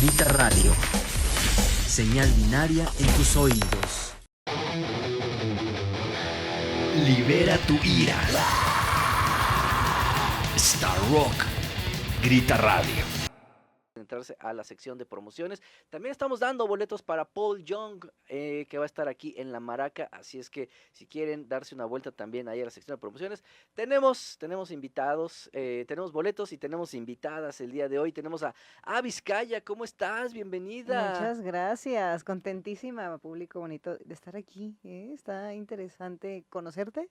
Grita Radio. Señal binaria en tus oídos. Libera tu ira. Star Rock. Grita Radio. Entrarse a la sección de promociones. También estamos dando boletos para Paul Young, que va a estar aquí en La Maraca, así es que si quieren darse una vuelta también ahí a la sección de promociones, tenemos invitados, tenemos boletos y tenemos invitadas el día de hoy. Tenemos a Vizcaya. ¿Cómo estás? Bienvenida. Muchas gracias, contentísima, público bonito de estar aquí, está interesante conocerte,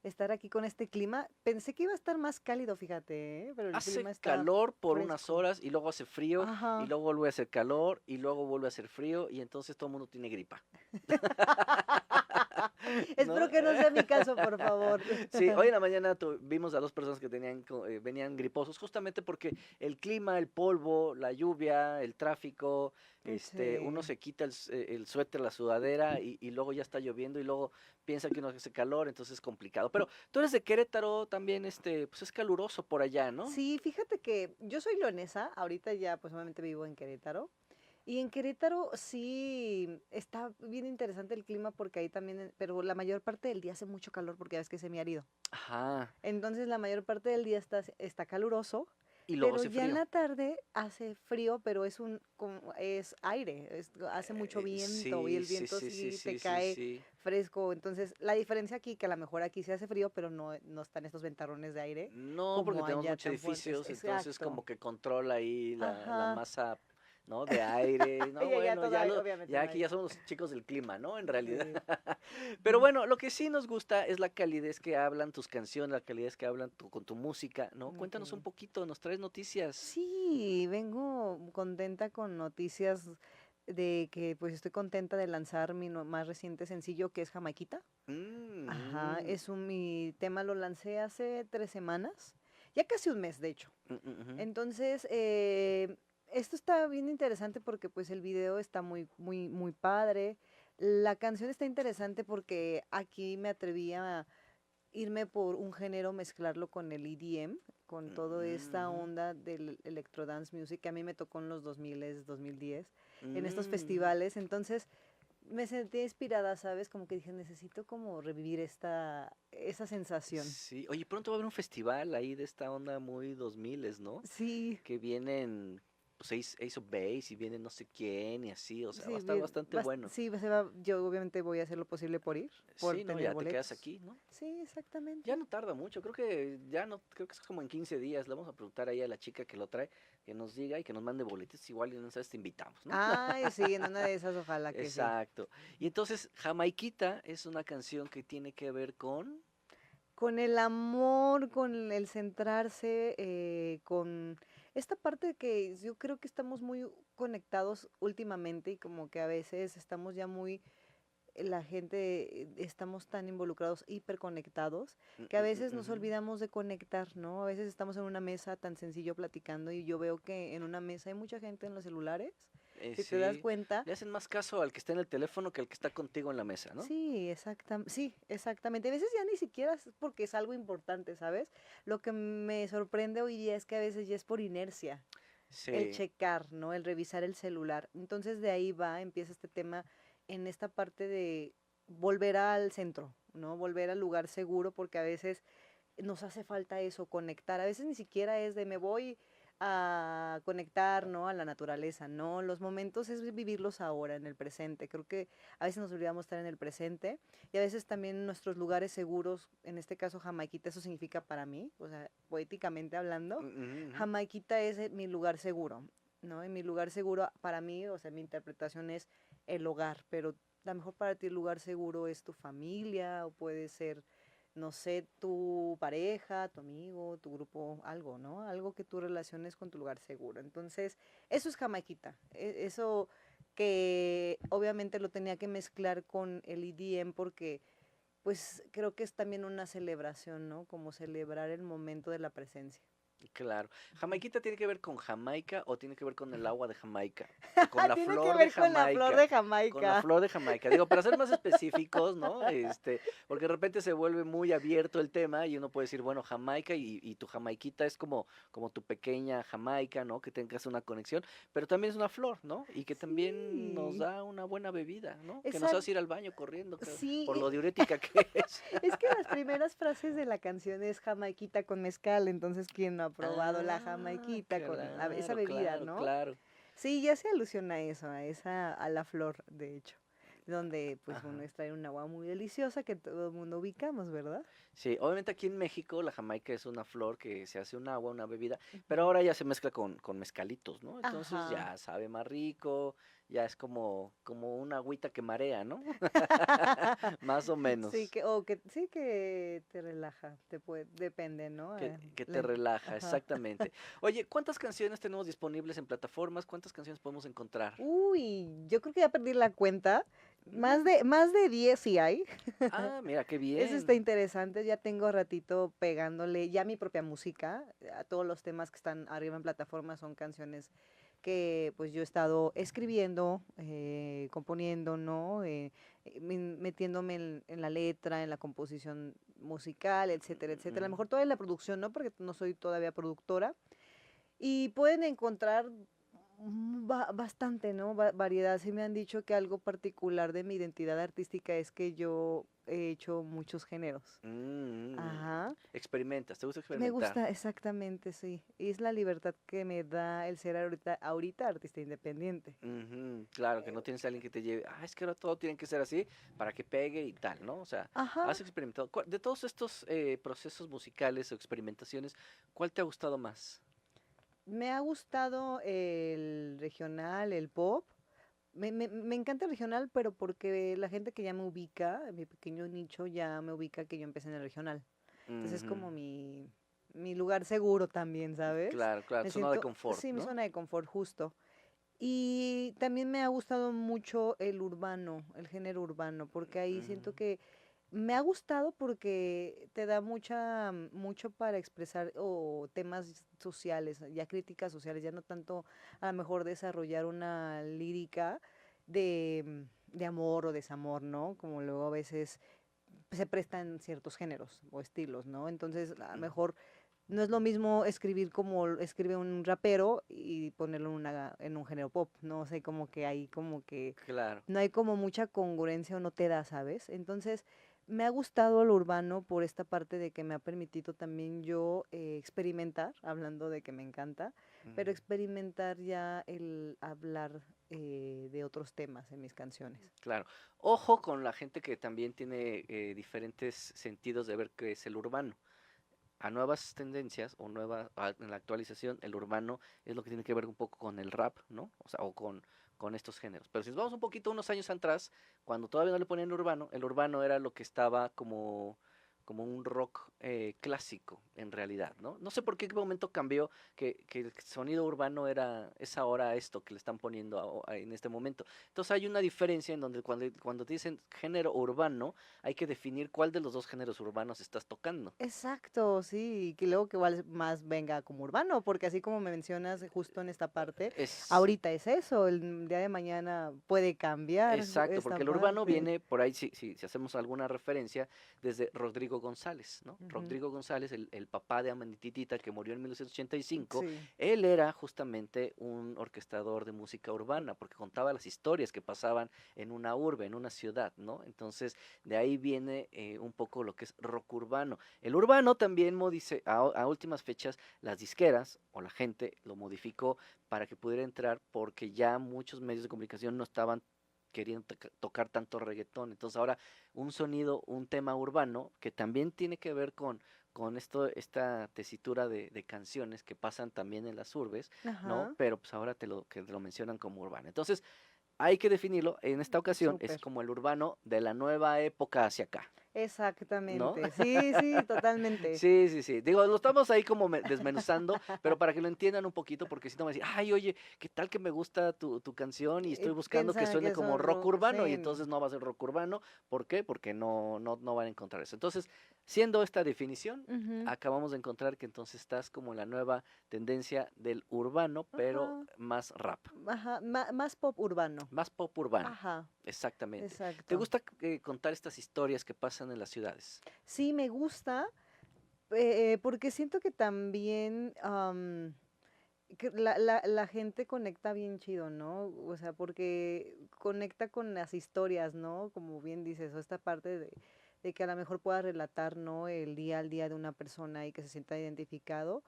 estar aquí con este clima. Pensé que iba a estar más cálido, fíjate, pero el Hace clima está calor por unas fresco. horas y luego hace frío y Ajá. luego vuelve a hacer calor y luego vuelve a hacer frío y entonces todo el mundo tiene gripa. ¿No? Espero que no sea mi caso, por favor. Sí, hoy en la mañana vimos a dos personas que venían griposos justamente porque el clima, el polvo, la lluvia, el tráfico, uno Sí. se quita el suéter, la sudadera y luego ya está lloviendo y luego piensa que uno hace calor, entonces es complicado. Pero tú eres de Querétaro también, pues es caluroso por allá, ¿no? Sí, fíjate que yo soy leonesa, ahorita ya pues obviamente vivo en Querétaro. Y en Querétaro sí está bien interesante el clima porque ahí también, pero la mayor parte del día hace mucho calor porque ya ves que es semiárido. Ajá, Entonces la mayor parte del día está caluroso, y luego pero hace ya en frío. la tarde hace frío, pero es aire, hace mucho viento y Sí, el sí, viento sí, sí, sí te sí, sí, cae sí. fresco. Entonces la diferencia aquí, que a lo mejor aquí se hace frío, pero no están estos ventarrones de aire No, porque como tenemos allá muchos tan fuertes. edificios, entonces Exacto. como que controla ahí la Ajá. masa, ¿no? De aire. No, Y allá bueno, todo, obviamente ya no aquí hay. ya somos los chicos del clima, ¿no? En realidad. Sí. Pero bueno, lo que sí nos gusta es la calidez que hablan tus canciones, la calidez que hablan con tu música, ¿no? Cuéntanos un Ok. poquito, nos traes noticias. Sí, vengo contenta con noticias de que pues estoy contenta de lanzar mi más reciente sencillo que es Jamaiquita. Ajá, Mm, mi tema lo lancé hace 3 semanas, ya casi un mes de hecho. ujú. Entonces, esto está bien interesante porque pues el video está muy, muy, muy padre. La canción está interesante porque aquí me atreví a irme por un género, mezclarlo con el EDM, con toda esta Ujú, onda del electro dance music que a mí me tocó en los 2000, 2010, en estos ujú. festivales. Entonces me sentí inspirada, ¿sabes? Como que dije, necesito como revivir esa sensación. Sí, oye, pronto va a haber un festival ahí de esta onda muy 2000, ¿no? Sí, Que vienen, pues Ace of Base y viene no sé quién y así, o sea, va a sí, estar bastante bueno. sí, yo obviamente voy a hacer lo posible por ir, por Sí, no, tener ya te quedas boletos. aquí, ¿no? Sí, Ya exactamente. no tarda mucho, creo que ya no, creo que es como en 15 días. Le vamos a preguntar ahí a la chica que lo trae, que nos diga y que nos mande boletos, igual y no sabes, te invitamos, ¿no? Ay, sí, en una de esas ojalá que sí. Exacto. Y entonces, Jamaiquita es una canción que tiene que ver con... Con el amor, con el centrarse, con esta parte que yo creo que estamos muy conectados últimamente y como que a veces estamos ya muy, la gente, estamos tan involucrados, hiperconectados, que a veces nos Ujú. olvidamos de conectar, ¿no? A veces estamos en una mesa tan sencillo platicando y yo veo que en una mesa hay mucha gente en los celulares, si te das Sí, cuenta. le hacen más caso al que está en el teléfono que al que está contigo en la mesa, ¿no? Sí, exactamente. A veces ya ni siquiera es porque es algo importante, ¿sabes? Lo que me sorprende hoy día es que a veces ya es por inercia, el Sí. checar, ¿no? El revisar el celular. Entonces de ahí empieza este tema en esta parte de volver al centro, ¿no? Volver al lugar seguro porque a veces nos hace falta eso, conectar. A veces ni siquiera es de me voy a conectar, ¿no? A la naturaleza, ¿no? Los momentos es vivirlos ahora, en el presente. Creo que a veces nos olvidamos estar en el presente y a veces también nuestros lugares seguros, en este caso Jamaiquita, eso significa para mí, o sea, poéticamente hablando, Ujú, ujú. Jamaiquita es mi lugar seguro, ¿no? Y mi lugar seguro para mí, o sea, mi interpretación es el hogar, pero a lo mejor para ti el lugar seguro es tu familia o puede ser no sé, tu pareja, tu amigo, tu grupo, algo, ¿no? Algo que tú relaciones con tu lugar seguro. Entonces, eso es Jamaiquita. Eso que obviamente lo tenía que mezclar con el EDM porque pues creo que es también una celebración, ¿no? Como celebrar el momento de la presencia. Claro. ¿Jamaiquita tiene que ver con Jamaica o tiene que ver con el agua de Jamaica? Con Ah, la tiene que flor de ver con la flor Jamaica. de Con la Jamaica. flor de Jamaica. Digo, para ser más específicos, ¿no? Porque de repente se vuelve muy abierto el tema y uno puede decir, bueno, Jamaica y tu Jamaiquita es como tu pequeña Jamaica, ¿no? Que tengas una conexión, pero también es una flor, ¿no? Y que también nos Sí, da una buena bebida, ¿no? Que nos hace exacto. ir al baño corriendo, Sí, por lo diurética que es. es que las primeras frases de la canción es jamaiquita con mezcal, entonces ¿quién no ha probado la Ah, jamaiquita con esa claro, bebida, claro, ¿no? claro. Sí, ya se alusiona a eso, a la flor, de hecho, donde pues uno Ajá. extrae un agua muy deliciosa que todo el mundo ubicamos, ¿verdad? Sí, obviamente aquí en México la jamaica es una flor que se hace un agua, una bebida, pero Ujú. ahora ya se mezcla con mezcalitos, ¿no? Entonces Ajá. ya sabe más rico, ya es como una agüita que marea, ¿no? Más o Sí, menos, sí que te relaja, depende, ¿no? que te relaja, Ajá. exactamente. Oye, ¿cuántas canciones tenemos disponibles en plataformas? ¿Cuántas canciones podemos encontrar? Uy, yo creo que ya perdí la cuenta. Mm, Más de 10 sí hay. ah, mira, qué Eso está bien. interesante. Ya tengo ratito pegándole ya mi propia música. A todos los temas que están arriba en plataforma son canciones que pues yo he estado escribiendo, componiendo, ¿no? Metiéndome en la letra, en la composición musical, etcétera, etcétera. A lo Mm, mejor todavía en la producción, ¿no? Porque no soy todavía productora. Y pueden encontrar bastante, ¿no? Variedad. Sí me han dicho que algo particular de mi identidad artística es que yo he hecho muchos géneros. mm. Ajá. Experimentas, ¿te gusta Me experimentar? gusta, exactamente, sí. Y es la libertad que me da el ser ahorita artista independiente. Ujú, claro, que no tienes a alguien que te lleve, es que ahora todo tiene que ser así para que pegue y tal, ¿no? O sea, Ajá. has experimentado. De todos estos procesos musicales o experimentaciones, ¿cuál te ha gustado más? Me ha gustado el regional, el pop. Me encanta el regional, pero porque la gente que ya me ubica, mi pequeño nicho ya me ubica que yo empecé en el regional. Entonces es Ujú, como mi lugar seguro también, ¿sabes? claro, claro, Me zona de siento, confort, sí, mi ¿no? zona de confort justo. Y también me ha gustado mucho el urbano, el género urbano, porque ahí siento Mm, que me ha gustado porque te da mucho para expresar o temas sociales, ya críticas sociales, ya no tanto a lo mejor desarrollar una lírica de amor o desamor, ¿no? Como luego a veces se prestan ciertos géneros o estilos, ¿no? Entonces, a lo mm, mejor no es lo mismo escribir como escribe un rapero y ponerlo en un género pop, ¿no? O sea, como que hay como que claro. no hay como mucha congruencia o no te da, ¿sabes? Entonces, me ha gustado lo urbano por esta parte de que me ha permitido también yo experimentar, hablando de que me encanta, pero Mm, experimentar ya el hablar de otros temas en mis canciones. claro. Ojo con la gente que también tiene diferentes sentidos de ver qué es el urbano. A nuevas tendencias o en la actualización, el urbano es lo que tiene que ver un poco con el rap, ¿no? O sea, con estos géneros. Pero si nos vamos un poquito unos años atrás, cuando todavía no le ponían urbano, el urbano era lo que estaba como un rock clásico, en realidad, ¿no? No sé por qué momento cambió que el sonido urbano es ahora esto que le están poniendo en este momento. Entonces hay una diferencia en donde cuando te dicen género urbano, hay que definir cuál de los dos géneros urbanos estás tocando. Exacto, sí, y que luego que igual más venga como urbano, porque así como me mencionas justo en esta parte, Es ahorita es eso, el día de mañana puede cambiar exacto, esta porque el urbano parte. viene por ahí, si hacemos alguna referencia, desde Rodrigo González, ¿no? Ujú. Rodrigo González, el papá de Amanititita, que murió en 1985, Sí, él era justamente un orquestador de música urbana, porque contaba las historias que pasaban en una urbe, en una ciudad, ¿no? Entonces, de ahí viene un poco lo que es rock urbano. El urbano también modice, a últimas fechas, las disqueras o la gente lo modificó para que pudiera entrar porque ya muchos medios de comunicación no estaban queriendo tocar tanto reggaetón. Entonces ahora un sonido, un tema urbano que también tiene que ver con esta tesitura de canciones que pasan también en las urbes, ¿no? ajá, Pero pues ahora que te lo mencionan como urbano. Entonces hay que definirlo, en esta ocasión es súper. como el urbano de la nueva época hacia acá. Exactamente. Sí, sí, totalmente. Sí, sí, sí. Digo, lo estamos ahí como desmenuzando, pero para que lo entiendan un poquito, porque si no me decían, ay, oye, ¿qué tal que me gusta tu canción y estoy buscando que Piensan suene que como son rock rock, urbano y sí. entonces no va a ser rock urbano? ¿Por qué? Porque no van a encontrar eso. Entonces, siendo esta definición, Ujú. acabamos de encontrar que entonces estás como en la nueva tendencia del urbano, pero Ajá, más rap, ajá, más pop urbano. más pop urbano. Ajá, Exactamente. ¿Te exacto. gusta contar estas historias que pasan en las ciudades? Sí, me gusta, porque siento que también que la gente conecta bien chido, ¿no? O sea, porque conecta con las historias, ¿no? Como bien dices, o esta parte de que a lo mejor pueda relatar, ¿no? El día al día de una persona y que se sienta identificado,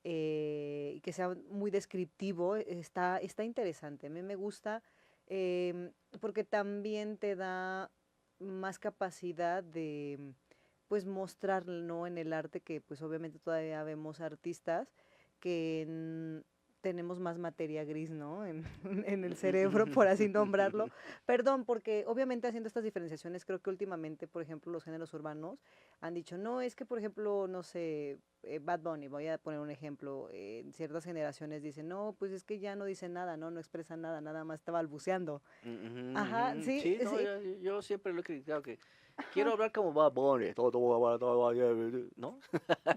y que sea muy descriptivo, está interesante. A mí me gusta, porque también te da más capacidad de, pues, mostrar, ¿no? En el arte que, pues, obviamente todavía vemos artistas que tenemos más materia gris, ¿no? En, en el cerebro, por así nombrarlo. Perdón, porque obviamente haciendo estas diferenciaciones, creo que últimamente, por ejemplo, los géneros urbanos han dicho, no, es que, por ejemplo, no sé, Bad Bunny, voy a poner un ejemplo, en ciertas generaciones dicen, no, pues es que ya no dice nada, ¿no? No expresa nada, nada más está balbuceando. Ajá, Ujú, ujú. sí, Sí, no, sí, yo siempre lo he criticado que quiero ajá. hablar como Bad Bunny, ¿no?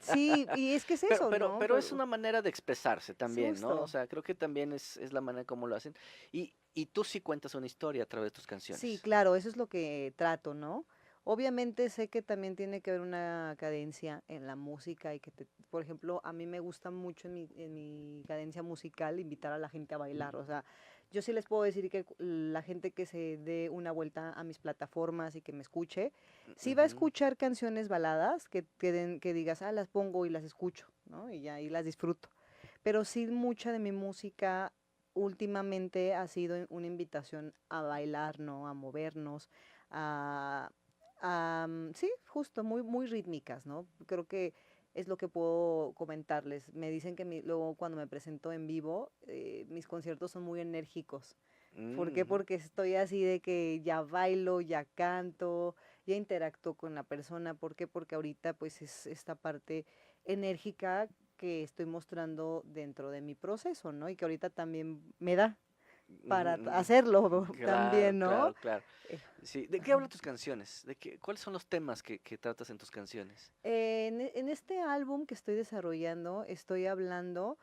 Sí, y es que es Pero, eso, pero, ¿no? pero es una manera de expresarse Es también, ¿no? O justo. sea, creo que también es la manera como lo hacen. Y tú sí cuentas una historia a través de tus Sí, canciones. claro, eso es lo que trato, ¿no? Obviamente sé que también tiene que haber una cadencia en la música y que, por ejemplo, a mí me gusta mucho en mi cadencia musical invitar a la gente a bailar. O sea, yo sí les puedo decir que la gente que se dé una vuelta a mis plataformas y que me escuche, sí va a Ujú. escuchar canciones baladas que digas, ah, las pongo y las escucho, ¿no? Y ya ahí las disfruto. Pero sí mucha de mi música últimamente ha sido una invitación a bailar, ¿no? A movernos, a, sí, justo, muy, muy rítmicas, ¿no? Creo que es lo que puedo comentarles. Me dicen que luego cuando me presento en vivo, mis conciertos son muy enérgicos. ¿Por qué? Ujú. Porque estoy así de que ya bailo, ya canto, ya interactúo con la persona. ¿Por qué? Porque ahorita pues es esta parte enérgica que estoy mostrando dentro de mi proceso, ¿no? Y que ahorita también me da Ujú, para ujú. hacerlo Claro, también, ¿no? claro, claro. Eh, Sí, ¿de qué ajá. hablan tus canciones? ¿Cuáles son los temas que tratas en tus canciones? En este álbum que estoy desarrollando, estoy hablando,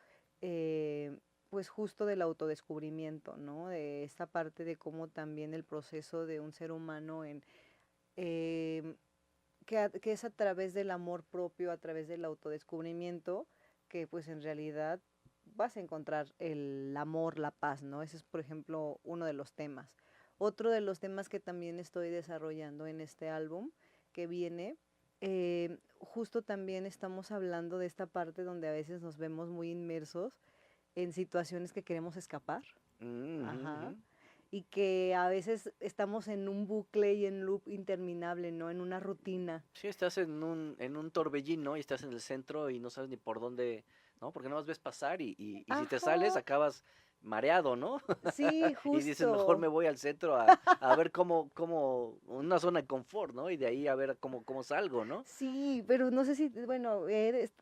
pues justo del autodescubrimiento, ¿no? De esta parte de cómo también el proceso de un ser humano em, que es a través del amor propio, a través del autodescubrimiento, que pues en realidad vas a encontrar el amor, la paz, ¿no? Ese es, por ejemplo, uno de los temas. Otro de los temas que también estoy desarrollando en este álbum que viene, justo también estamos hablando de esta parte donde a veces nos vemos muy inmersos en situaciones que queremos escapar. Mm, ujú, ujú. Ajá. Y que a veces estamos en un bucle y en loop interminable, ¿no? En una rutina. Sí, estás en un torbellino y estás en el centro y no sabes ni por dónde, ¿no? Porque no más ves pasar y si te sales Ajá, acabas mareado, ¿no? sí, Y dices, mejor justo. me voy al centro a ver una zona de confort, ¿no? Y de ahí a ver cómo salgo, ¿no? Sí, pero no sé si, bueno,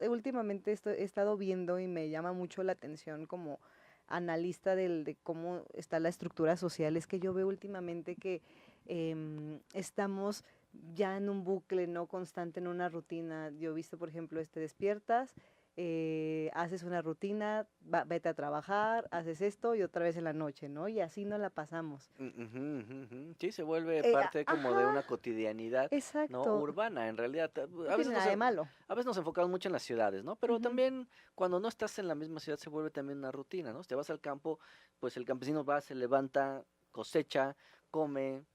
últimamente he estado viendo y me llama mucho la atención como analista de cómo está la estructura social. Es que yo veo últimamente que estamos ya en un bucle, ¿no? Constante, en una rutina. Yo he visto, por ejemplo, despiertas, haces una rutina, vete a trabajar, haces esto y otra vez en la noche, ¿no? Y así no la pasamos. Ujú, ujú, ujú. Sí, se vuelve Eh, parte como de ajá, una cotidianidad, ¿no? exacto. Urbana, en realidad. No tiene nada de malo. A veces nos enfocamos mucho en las ciudades, ¿no? Pero Ujú. también cuando no estás en la misma ciudad se vuelve también una rutina, ¿no? Si te vas al campo, pues el campesino va, se levanta, cosecha, come,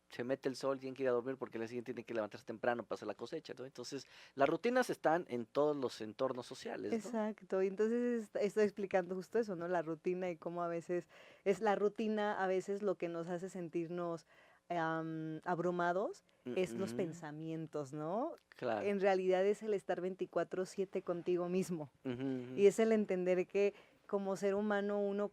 se mete el sol, tiene que ir a dormir porque el día siguiente tiene que levantarse temprano para hacer la cosecha, ¿no? Entonces, las rutinas están en todos los entornos sociales, ¿no? Exacto, y entonces estoy explicando justo eso, ¿no? La rutina y cómo a veces es la rutina, a veces lo que nos hace sentirnos abrumados es los Ujú, pensamientos, ¿no? claro. En realidad es el estar 24/7 contigo mismo Ujú, ujú. y es el entender que como ser humano uno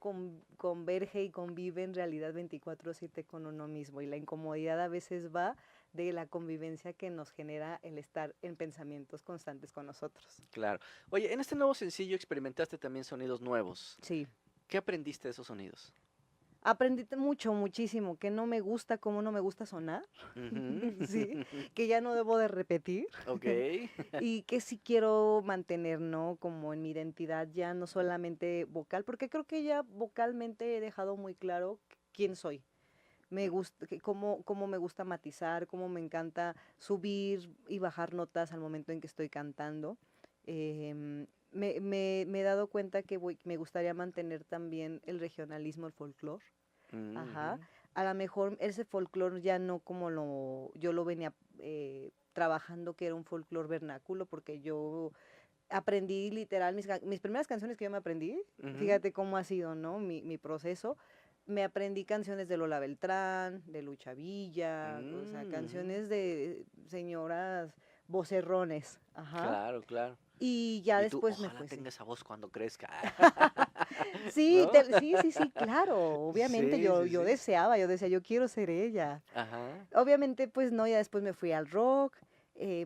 converge y convive en realidad 24/7 con uno mismo y la incomodidad a veces va de la convivencia que nos genera el estar en pensamientos constantes con nosotros. Claro. Oye, en este nuevo sencillo experimentaste también sonidos nuevos. Sí. ¿Qué aprendiste de esos sonidos? Aprendí mucho, muchísimo, que no me gusta, cómo no me gusta sonar, Ujú. sí, que ya no debo de repetir Ok. y que sí quiero mantener, ¿no? Como en mi identidad ya no solamente vocal, porque creo que ya vocalmente he dejado muy claro quién soy. Me gusta, cómo me gusta matizar, cómo me encanta subir y bajar notas al momento en que estoy cantando. Me he dado cuenta que me gustaría mantener también el regionalismo, el folclore. Ajá. Ujú. A lo mejor ese folclore ya no como yo lo venía trabajando, que era un folclore vernáculo, porque yo aprendí literal mis primeras canciones que yo me aprendí, Ujú. fíjate cómo ha sido, ¿no? Mi proceso. Me aprendí canciones de Lola Beltrán, de Lucha Villa, o sea, Ujú. canciones de señoras vocerrones, ajá. Claro, claro. Y ya Y tú, después me ojalá fue, sí. tenga esa voz cuando crezca. Sí, ¿No? sí, sí, sí, claro. Obviamente Sí, yo, sí, yo sí. deseaba, yo decía, yo quiero ser ella. Ajá. Obviamente, pues no, ya después me fui al rock.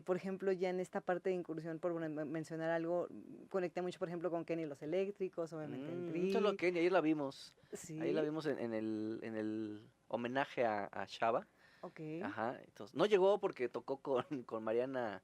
Por ejemplo, ya en esta parte de incursión, por mencionar algo, conecté mucho, por ejemplo, con Kenny y los Eléctricos, obviamente en Un saludo a Tri. Kenny, ahí la vimos. Ahí la Sí, vimos en el homenaje a Shaba. ok. Ajá. Entonces, no llegó porque tocó con Mariana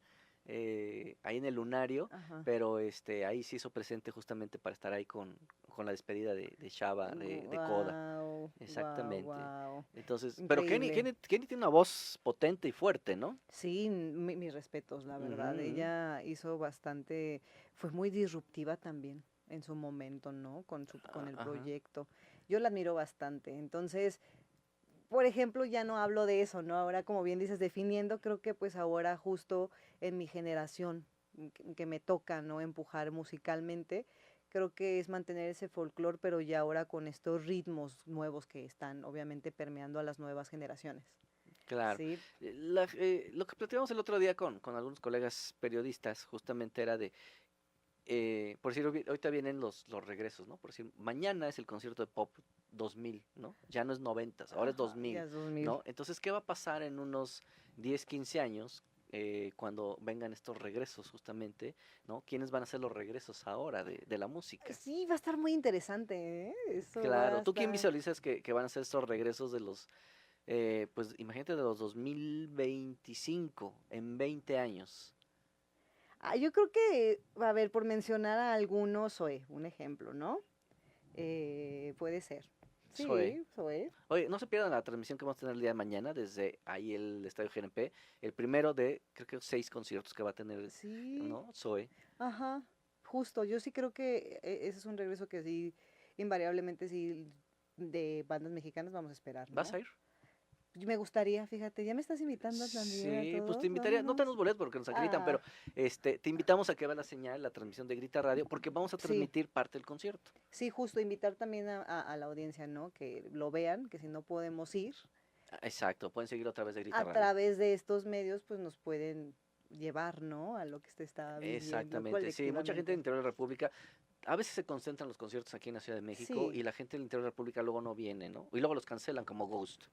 ahí en el Lunario, Ajá. pero ahí se hizo presente justamente para estar ahí con la despedida de Shaba, de Coda. Wow, wow, Exactamente. wow. Entonces, pero Kenny, Increíble. Kenny, Kenny tiene una voz potente y fuerte, ¿no? Sí, mis respetos, la verdad. Ujú. Ella hizo bastante, fue muy disruptiva también en su momento, ¿no? Con el Ajá. proyecto. Yo la admiro bastante. Entonces, por ejemplo, ya no hablo de eso, ¿no? Ahora, como bien dices, definiendo, creo que pues ahora justo en mi generación que me toca, ¿no? Empujar musicalmente, creo que es mantener ese folclore, pero ya ahora con estos ritmos nuevos que están obviamente permeando a las nuevas generaciones. Claro. Sí, Lo que platicamos el otro día con algunos colegas periodistas justamente era de, por decir, ahorita vienen los regresos, ¿no? Por decir, mañana es el concierto de Pop 2000, ¿no? Ya no es 90, ahora es ajá, 2000, ya es 2000. ¿no? Entonces, ¿qué va a pasar en unos 10, 15 años cuando vengan estos regresos justamente, ¿no? ¿Quiénes van a ser los regresos ahora de la música? Sí, va a estar muy interesante, ¿eh? Eso va Claro, a ¿tú quién estar. visualizas que van a ser estos regresos de los, pues imagínate de los 2025 en 20 años? Ah, yo creo que, a ver, por mencionar a algunos, Zoé, un ejemplo, ¿no? Puede ser. Zoe. Sí, Zoé. Oye, no se pierdan la transmisión que vamos a tener el día de mañana desde ahí el Estadio GNP. El primero de, creo que 6 conciertos que va a tener, Sí, ¿no? Zoe. ajá, justo. Yo sí creo que ese es un regreso que sí, invariablemente sí, de bandas mexicanas vamos a esperar, ¿Vas ¿no? a ir? Me gustaría, fíjate, ya me estás invitando también a Sí, pues te todos, invitaría, no vámonos. tenemos boletos porque nos acreditan, pero Ah, te invitamos a que veas la señal, la transmisión de Grita Radio, porque vamos a sí, transmitir parte del concierto. sí, justo invitar también a la audiencia, ¿no? Que lo vean, que si no podemos ir, Exacto, pueden seguirlo a través de Grita a Radio. través de estos medios, pues nos pueden llevar, ¿no? A lo que se está viviendo Exactamente, sí, mucha gente del colectivamente. interior de la República, a veces se concentran los conciertos aquí en la Ciudad de México Sí. y la gente del interior de la República luego no viene, ¿no? Y luego los cancelan como Ghost.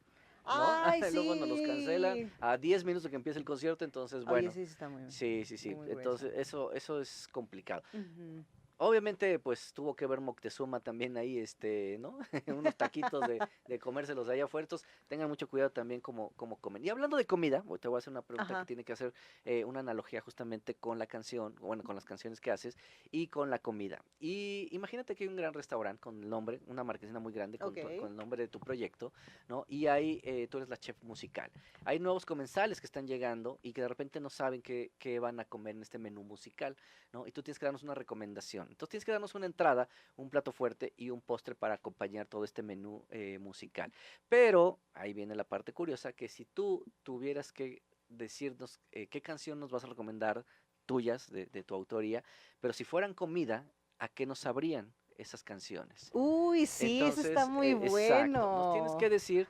¿No? ¡Ay, Luego nos los cancelan sí! a 10 minutos de que empiece el concierto, entonces, Oye, bueno, sí, sí está muy, sí, sí, sí. muy grueso. Entonces, eso es complicado. Ujú. Obviamente, pues tuvo que ver Moctezuma también ahí, ¿no? Unos taquitos de comérselos de allá afuera. Entonces, tengan mucho cuidado también como comen. Y hablando de comida, te voy a hacer una pregunta que Ajá, tiene que hacer una analogía justamente con la canción, bueno, con las canciones que haces y con la comida. Y imagínate que hay un gran restaurante con el nombre, una marquesina muy grande con, ok. con el nombre de tu proyecto, ¿no? Y ahí tú eres la chef musical. Hay nuevos comensales que están llegando y que de repente no saben qué van a comer en este menú musical, ¿no? Y tú tienes que darnos una recomendación. Entonces tienes que darnos una entrada, un plato fuerte y un postre para acompañar todo este menú musical. Pero ahí viene la parte curiosa, que si tú tuvieras que decirnos qué canción nos vas a recomendar tuyas, de tu autoría, pero si fueran comida, ¿a qué nos sabrían esas canciones? Uy, sí, eso está Entonces, muy exacto, nos tienes que bueno. decir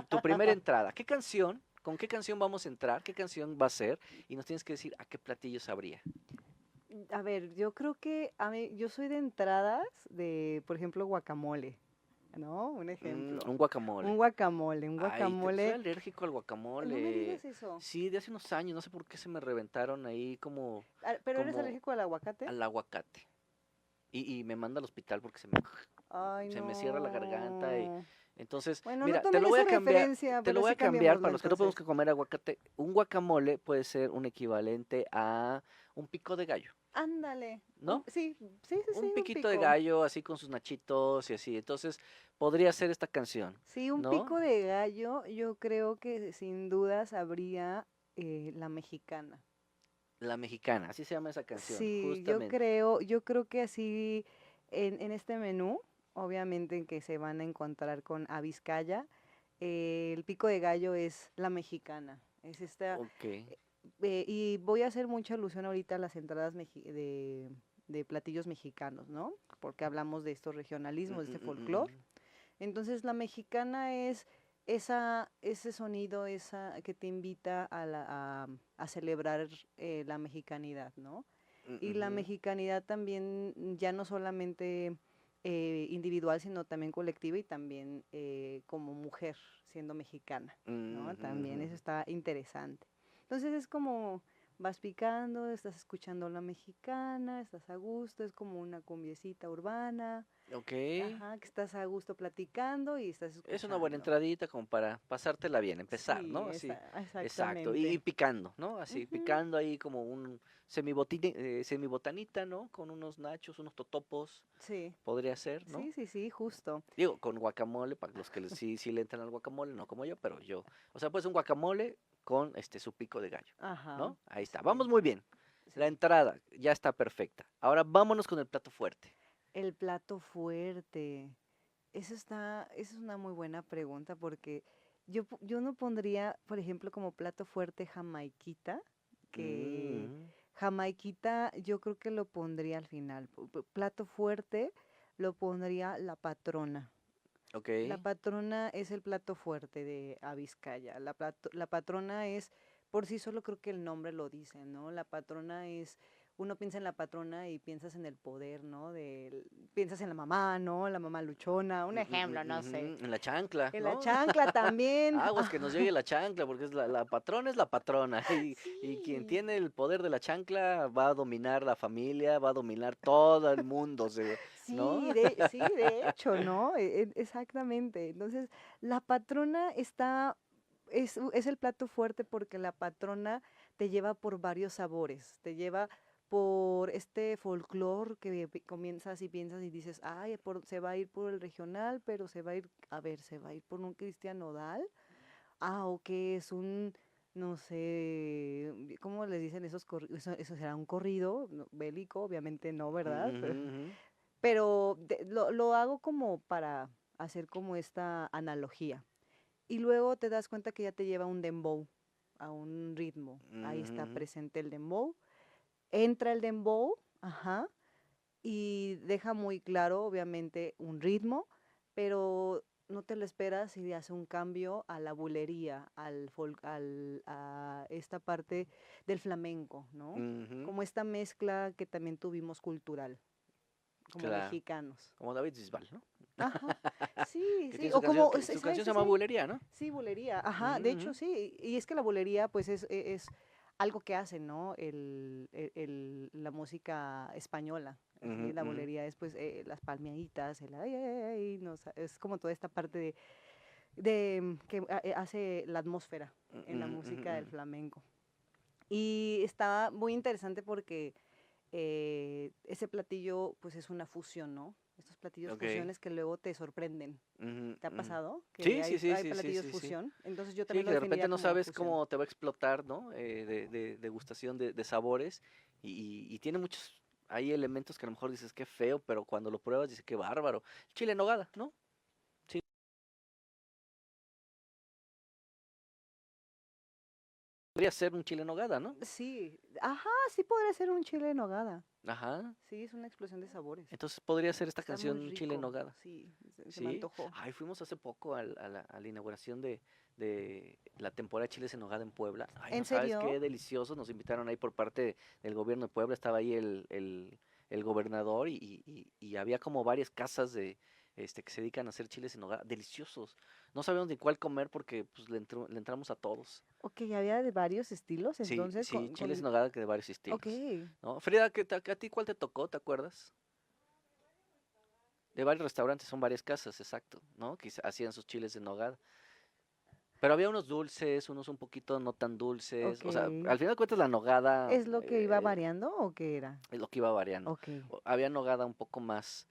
tu primera entrada. ¿Qué canción? ¿Con qué canción vamos a entrar? ¿Qué canción va a ser? Y nos tienes que decir a qué platillo sabría. A ver, yo creo que yo soy de entradas de, por ejemplo, guacamole. ¿no? Un ejemplo. Un guacamole. Un guacamole, un Ay, soy guacamole. alérgico al No me guacamole. digas eso. Sí, de hace unos años, no sé por qué se me reventaron ahí como, Ah, ¿pero eres como alérgico al aguacate? al aguacate. Y me manda al hospital porque se me, Ay, se me cierra la garganta y no. entonces, Bueno, no mira, te tomen lo voy esa a cambiar, referencia, te lo pero voy sí a cambiar cambiémoslo para los que no podemos entonces. comer aguacate. Un guacamole puede ser un equivalente a un pico de gallo, Ándale. ¿no? Sí, sí, sí, sí, Un un piquito de pico. gallo así con sus nachitos y así. Entonces, podría ser esta canción, Sí, un ¿no? pico de gallo, yo creo que sin duda sabría la mexicana. La mexicana, así se llama esa canción, Sí, justamente. yo creo que así en este menú, obviamente en que se van a encontrar con a Vizcaya, el pico de gallo es la mexicana. Es esta, Ok. y voy a hacer mucha alusión ahorita a las entradas de platillos mexicanos, ¿no? Porque hablamos de estos regionalismos, de este folclore. Mm. Entonces la mexicana es ese sonido, esa que te invita a celebrar la mexicanidad, ¿no? Y la Ujú. mexicanidad también ya no solamente individual, sino también colectiva y también como mujer siendo mexicana, ¿no? También Ujú. eso está interesante. Entonces es como vas picando, estás escuchando la mexicana, estás a gusto, es como una cumbiecita urbana. Ok. Ajá, que estás a gusto platicando y estás Es una buena escuchando. entradita como para pasártela bien, empezar, ¿no? Sí, Así, exacto. Y exactamente. picando, ¿no? Así, Ujú. picando ahí como un semibotanita, ¿no? Con unos nachos, unos totopos, Sí, podría ser, ¿no? sí, sí, sí, justo. Digo, con guacamole, para los que sí le entran al guacamole, no como yo, pero yo. O sea, pues un guacamole con su pico de gallo, Ajá, ¿no? Ahí está. sí, Vamos muy bien. La sí. entrada ya está perfecta. Ahora vámonos con el plato fuerte. El plato fuerte. Esa es una muy buena pregunta porque yo no pondría, por ejemplo, como plato fuerte jamaiquita, que Mm, jamaiquita yo creo que lo pondría al final. Plato fuerte lo pondría la patrona. ok. La patrona es el plato fuerte de a Vizcaya. La patrona es, por sí solo creo que el nombre lo dice, ¿no? La patrona es, uno piensa en la patrona y piensas en el poder, ¿no? Piensas en la mamá, ¿no? La mamá luchona, un ejemplo, no sé. En la chancla, En la ¿no? chancla también. Aguas que nos llegue la chancla, porque es la patrona es la patrona. Y quien Sí, tiene el poder de la chancla va a dominar la familia, va a dominar todo el mundo, ¿no? sí, de hecho, ¿no? Exactamente. Entonces, la patrona es el plato fuerte porque la patrona te lleva por varios sabores, te lleva por este folclore que comienzas y piensas y dices, ay, se va a ir por el regional, pero se va a ir, a ver, se va a ir por un Cristian Nodal. Ah, o que es no sé, ¿cómo les dicen esos corridos? Eso será un corrido bélico, obviamente no, ¿verdad? Ujú, ujú. Pero lo hago como para hacer como esta analogía. Y luego te das cuenta que ya te lleva un dembow, a un ritmo. Ahí está Ujú. presente el dembow. Entra el dembow, ajá, y deja muy claro, obviamente, un ritmo, pero no te lo esperas y hace un cambio a la bulería, a esta parte del flamenco, ¿no? Ujú. Como esta mezcla que también tuvimos cultural, como Claro, mexicanos. como David Bisbal, ¿no? Ajá, sí, Que sí, tiene su o canción, como, que su canción se sí, llama sí, Bulería, ¿no? sí, bulería, ajá, de hecho Ujú, sí, y es que la bulería pues es algo que hace, ¿no? La música española, ujú, así, la ujú, bulería es pues las palmeaditas, el ay, ay, ay, no, es como toda esta parte de que hace la atmósfera en la ujú, ujú, música del ujú. flamenco. Y está muy interesante porque ese platillo pues es una fusión, ¿no? Estos platillos Ok. fusiones que luego te sorprenden. Ujú, ¿Te ha ujú. pasado? Que Sí, sí, sí, hay sí, sí, platillos sí, sí. fusión. Entonces yo Sí, también que lo de repente definiría no como sabes fusión. cómo te va a explotar, ¿no? De degustación de sabores y tiene muchos, hay elementos que a lo mejor dices qué feo, pero cuando lo pruebas dices qué bárbaro. Chile en nogada, ¿no? Sí, podría ser un chile en nogada, ¿no? Sí, ajá, sí podría ser un chile en nogada. Ajá. Sí, es una explosión de sabores. Entonces podría ser esta Está muy canción un chile en rico. nogada. Sí, se me Sí. antojó. Ay, fuimos hace poco a la inauguración de la temporada de chiles en nogada en Puebla. Ay, no ¿En sabes serio? qué delicioso. Nos invitaron ahí por parte del gobierno de Puebla. Estaba ahí el gobernador y había como varias casas que se dedican a hacer chiles en nogada, deliciosos. No sabemos ni cuál comer porque pues le entramos a todos. Ok, había de varios estilos, Sí, entonces sí, chiles en nogada que de varios Ok, estilos, ¿no? Frida, ¿a ti cuál te tocó, te acuerdas? De varios restaurantes, son varias casas, exacto, ¿no? Que hacían sus chiles en nogada. Pero había unos dulces, unos un poquito no tan dulces. ok. O sea, al final de cuentas la nogada ¿Es lo que iba variando o qué era? es lo que iba variando. Ok, Había nogada un poco más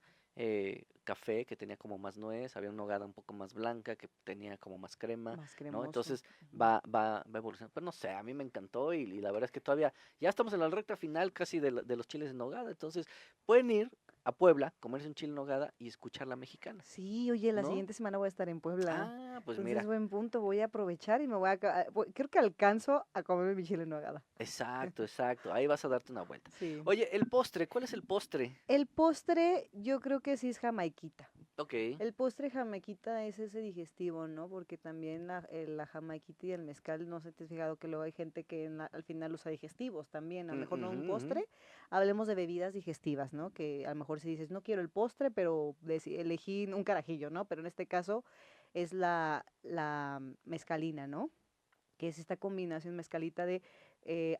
café, que tenía como más nuez. Había nogada un poco más blanca, que tenía como más crema, más ¿no? cremoso. Entonces Ujú. va evolucionando. Pero no sé, a mí me encantó y la verdad es que todavía ya estamos en la recta final casi de los chiles en nogada. Entonces pueden ir a Puebla, comerse un chile en nogada y escuchar la mexicana, Sí, oye, la ¿no? siguiente semana voy a estar en Puebla. Ah, pues Entonces, mira. buen punto, voy a aprovechar y me voy a... creo que alcanzo a comer mi chile en nogada. Exacto, exacto. Ahí vas a darte una vuelta. Sí. Oye, el postre, ¿cuál es el postre? El postre, yo creo que sí es jamaiquita. Ok. El postre jamaiquita es ese digestivo, ¿no? Porque también la jamaiquita y el mezcal, no sé, te has fijado que luego hay gente que al final usa digestivos también, a lo mejor no un Ujú, ujú. postre, hablemos de bebidas digestivas, ¿no? Que a lo mejor si dices, no quiero el postre, pero elegí un carajillo, ¿no? Pero en este caso es la mezcalina, ¿no? Que es esta combinación mezcalita de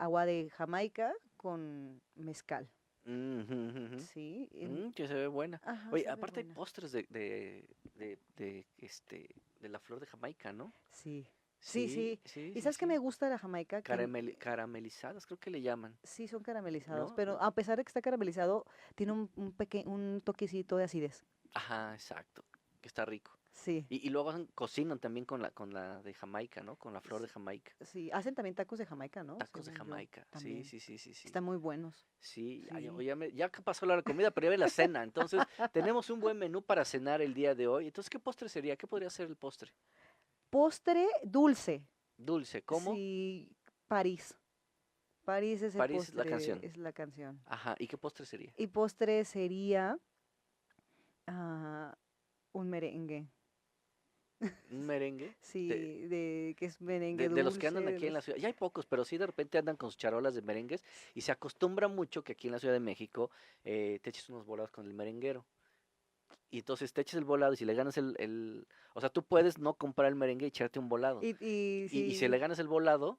agua de Jamaica con mezcal, Ujú, ujú, ujú. ¿sí? Que se ve buena. Ajá, Oye, sabe aparte hay buena. postres de la flor de Jamaica, ¿no? Sí, sí, Sí, sí. sí, ¿Y sí, sabes qué me sí. gusta de la Jamaica? Que Caramelizadas, creo que le llaman, sí son caramelizados, ¿no? pero a pesar de que está caramelizado, tiene un toquecito de acidez. Ajá, exacto. Que está rico. Sí, Y luego cocinan también con la de Jamaica, ¿no? Con la flor de s- Jamaica. sí. Hacen también tacos de Jamaica, ¿no? Tacos de Según yo, Jamaica. Sí, también. sí, sí, sí, sí. Están muy buenos. Sí, ay, Sí. oye, ya que pasó la hora de comida, pero ya ve la cena. Entonces, tenemos un buen menú para cenar el día de hoy. Entonces, ¿qué postre sería? ¿Qué podría ser el postre? Postre dulce. Dulce, ¿cómo? Sí, París. París es el París es la postre, canción. es la canción. Ajá, ¿y qué postre sería? Y postre sería ah, un merengue. ¿Un merengue? De, Sí, que es merengue de los que dulce. andan aquí en la ciudad. Ya hay pocos, pero sí de repente andan con sus charolas de merengues y se acostumbra mucho que aquí en la Ciudad de México te eches unos volados con el merenguero. Y entonces te eches el volado y si le ganas o sea, tú puedes no comprar el merengue y echarte un volado. Y Y si le sí, ganas el volado,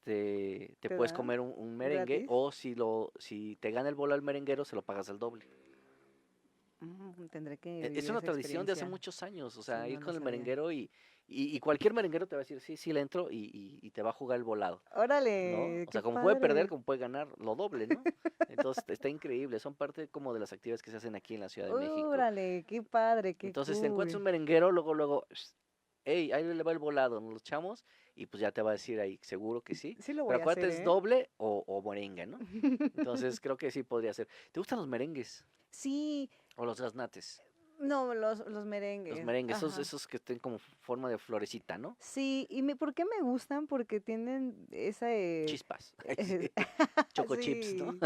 te te puedes dan comer un merengue gratis. o si te gana el volado al merenguero, se lo pagas al doble. Tendré que Es vivir una esa tradición de hace experiencia. muchos años, o Sí, sea, no ir lo con el sabía. merenguero y cualquier merenguero te va a decir, sí, sí le entro y te va a jugar el volado, ¿no? Órale, O qué sea, como puede perder, padre. como puede ganar, lo doble, ¿no? Entonces está increíble, son parte como de las actividades que se hacen aquí en la Ciudad de México. Órale, qué padre, qué Entonces, si te encuentras cool. un merenguero, luego, hey, ahí le va el volado, nos lo echamos y pues ya te va a decir ahí, seguro que sí. Sí lo Pero voy a acuérdate, hacer, es ¿eh? doble o merengue, ¿no? Entonces, creo que sí podría ser. ¿Te gustan los merengues Sí, o los gaznates? no, los Los merengues, merengues, esos, ajá. esos que tienen como forma de florecita, ¿no? Sí, ¿por qué me gustan? Porque tienen esa... Chispas. Ay, sí. Choco chips, ¿no? sí.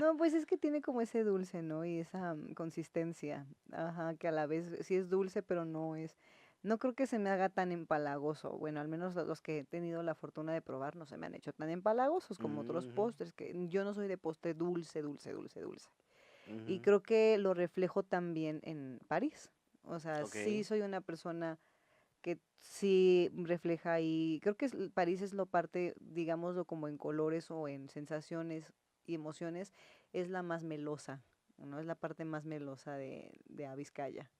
No, pues es que tiene como ese dulce, ¿no? Y esa consistencia. Ajá, que a la vez sí es dulce, pero no es... No creo que se me haga tan empalagoso. Bueno, al menos los que he tenido la fortuna de probar no se me han hecho tan empalagosos como otros Ujú, postres, que yo no soy de postre dulce, dulce, dulce, dulce. Y ujú. creo que lo reflejo también en París. O sea, sí Ok. soy una persona que sí refleja ahí, creo que París es lo parte, digámoslo como en colores o en sensaciones y emociones, es la más melosa, ¿no? Es la parte más melosa de Vizcaya.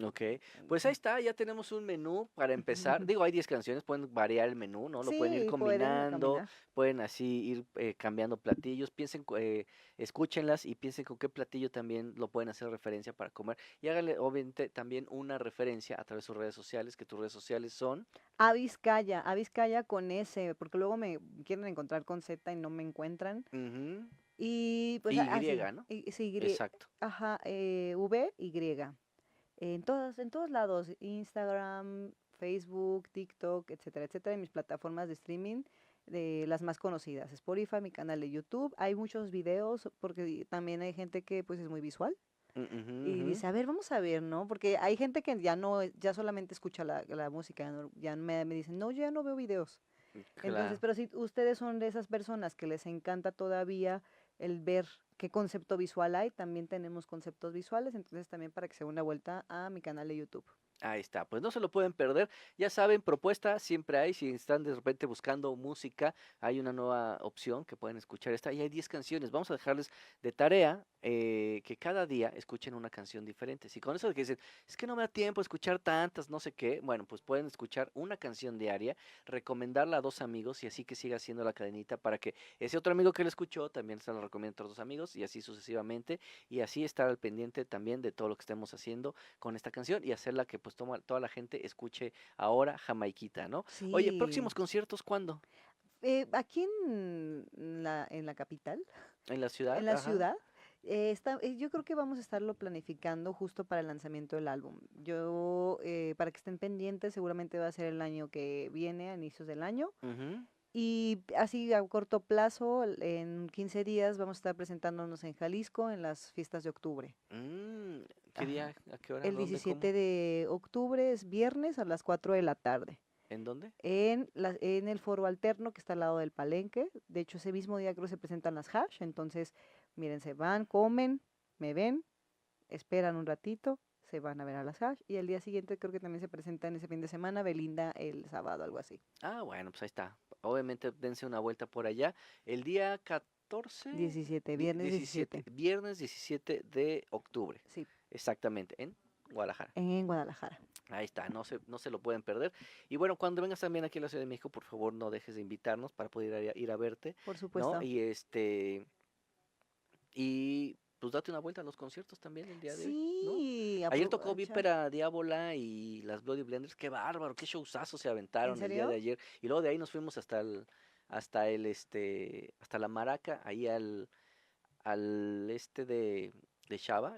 Ok. Pues ahí está, ya tenemos un menú para empezar. Digo, hay 10 canciones, pueden variar el menú, ¿no? Lo pueden ir Sí, pueden combinando, caminar. pueden así ir cambiando platillos. Escúchenlas y piensen con qué platillo también lo pueden hacer referencia para comer. Y háganle, obviamente, también una referencia a través de sus redes sociales, que tus redes sociales son. A Vizcaya con S, porque luego me quieren encontrar con Z y no me encuentran. Ujú, Y pues Y, así, ¿no? sí, Exacto. ajá, V, Y. En todos lados, Instagram, Facebook, TikTok, etcétera, etcétera, y mis plataformas de streaming, de las más conocidas, Spotify, mi canal de YouTube, hay muchos videos, porque también hay gente que pues es muy visual, Ujú, y ujú. dice, a ver, vamos a ver, ¿no? Porque hay gente que ya no, ya solamente escucha la música, ya me dicen, no, yo ya no veo videos. Entonces, Claro. pero si ustedes son de esas personas que les encanta todavía el ver qué concepto visual hay, también tenemos conceptos visuales, entonces también para que se dé una vuelta a mi canal de YouTube. Ahí está, pues no se lo pueden perder. Ya saben, propuesta siempre hay. Si están de repente buscando música, hay una nueva opción que pueden escuchar esta. Y hay 10 canciones. Vamos a dejarles de tarea que cada día escuchen una canción diferente. Si con eso de que dicen, es que no me da tiempo escuchar tantas, no sé qué, bueno, pues pueden escuchar una canción diaria, recomendarla a 2 amigos y así que siga haciendo la cadenita para que ese otro amigo que la escuchó también se la recomiende a otros 2 amigos y así sucesivamente. Y así estar al pendiente también de todo lo que estemos haciendo con esta canción y hacerla que pues toda la gente escuche ahora Jamaiquita, ¿no? Oye, Sí. próximos conciertos, ¿cuándo? Aquí en la capital, ¿En la ciudad? en la Ajá. ciudad, yo creo que vamos a estarlo planificando justo para el lanzamiento del álbum. Para que estén pendientes, seguramente va a ser el año que viene, a inicios del año. Ujú. Y así a corto plazo, en 15 días, vamos a estar presentándonos en Jalisco en las fiestas de octubre. Mm, ¿Qué Ajá. día? ¿A qué hora? El ¿Dónde? 17 ¿Cómo? de octubre es viernes a las 4 de la tarde. ¿En dónde? En el foro alterno que está al lado del Palenque. De hecho, ese mismo día creo que se presentan las hash. Entonces, miren, se van, comen, me ven, esperan un ratito, se van a ver a las hash. Y el día siguiente creo que también se presenta en ese fin de semana Belinda el sábado, algo así. Ah, bueno, pues ahí está. Obviamente dense una vuelta por allá. El día 14, 17, viernes 17, 17. viernes 17 de octubre. Sí, Exactamente, en Guadalajara. en Guadalajara. Ahí está, no se lo pueden perder. Y bueno, cuando vengas también aquí a la Ciudad de México, por favor, no dejes de invitarnos para poder ir a verte, Por ¿no? supuesto. Y pues date una vuelta a los conciertos también el día de hoy, ¿no? Sí, Ayer tocó aprovecha. Vípera Diabola y las Bloody Blenders, qué bárbaro, qué showzazo se ¿En aventaron el día de serio? ayer. Y luego de ahí nos fuimos hasta la Maraca, ahí al de Shaba,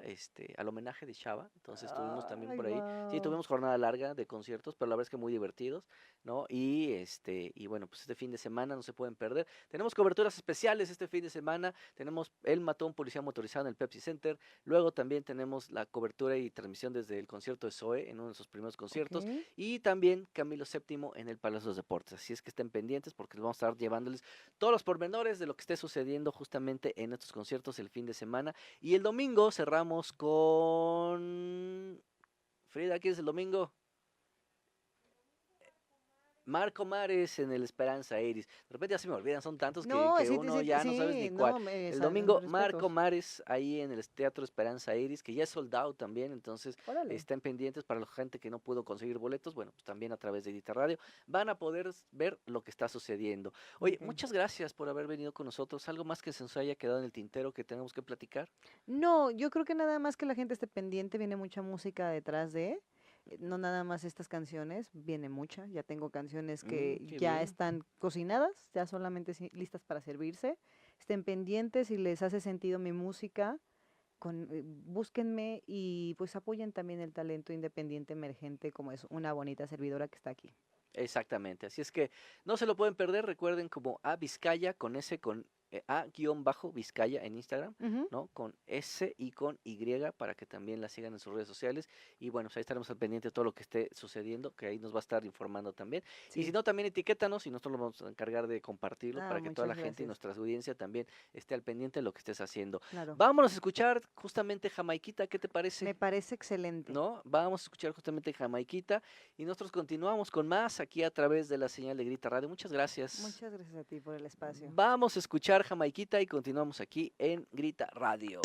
al homenaje de Shaba. Entonces estuvimos también Ay, por ahí. Sí, wow. tuvimos jornada larga de conciertos, pero la verdad es que muy divertidos, ¿no? Y bueno, pues este fin de semana no se pueden perder. Tenemos coberturas especiales este fin de semana. Tenemos El Matón Policía Motorizado en el Pepsi Center. Luego también tenemos la cobertura y transmisión desde el concierto de Zoe en uno de sus primeros Ok. conciertos. Y también Camilo VII en el Palacio de los Deportes. Así es que estén pendientes porque les vamos a estar llevándoles todos los pormenores de lo que esté sucediendo justamente en estos conciertos el fin de semana. Y el domingo cerramos con... Frida, ¿quién es el domingo? Marco Mares en el Esperanza Iris. De repente ya se me olvidan, son tantos que, No, que sí, uno sí, ya no sabes sí, ni cuál. no, El mis domingo, Marco respetos. Mares ahí en el Teatro Esperanza Iris, que ya es sold out también, entonces Órale. estén pendientes para la gente que no pudo conseguir boletos, bueno, pues también a través de Edita Radio van a poder ver lo que está sucediendo. Oye, Ok. muchas gracias por haber venido con nosotros. ¿Algo más que se nos haya quedado en el tintero que tenemos que platicar? No, yo creo que nada más que la gente esté pendiente, viene mucha música detrás de, no nada más estas canciones, viene mucha, ya tengo canciones que Qué ya bien. están cocinadas, ya solamente listas para servirse. Estén pendientes si les hace sentido mi música, búsquenme y pues apoyen también el talento independiente emergente como es una bonita servidora que está aquí. Exactamente, así es que no se lo pueden perder, recuerden como a Vizcaya con S, con A-Vizcaya en Instagram, Ujú. ¿no? Con S y con Y para que también la sigan en sus redes sociales y bueno, pues ahí estaremos al pendiente de todo lo que esté sucediendo, que ahí nos va a estar informando también. Y si Sí. no, también etiquétanos y nosotros lo vamos a encargar de compartirlo Ah, para que toda muchas la gente y gracias. nuestra audiencia también esté al pendiente de lo que estés haciendo. Claro. Vámonos a escuchar justamente Jamaiquita, ¿qué te Me parece? parece excelente. ¿No? Vamos a escuchar justamente Jamaiquita y nosotros continuamos con más aquí a través de la señal de Grita Radio. Muchas gracias. Muchas gracias a ti por el espacio. Vamos a escuchar Jamaiquita y continuamos aquí en Grita Radio.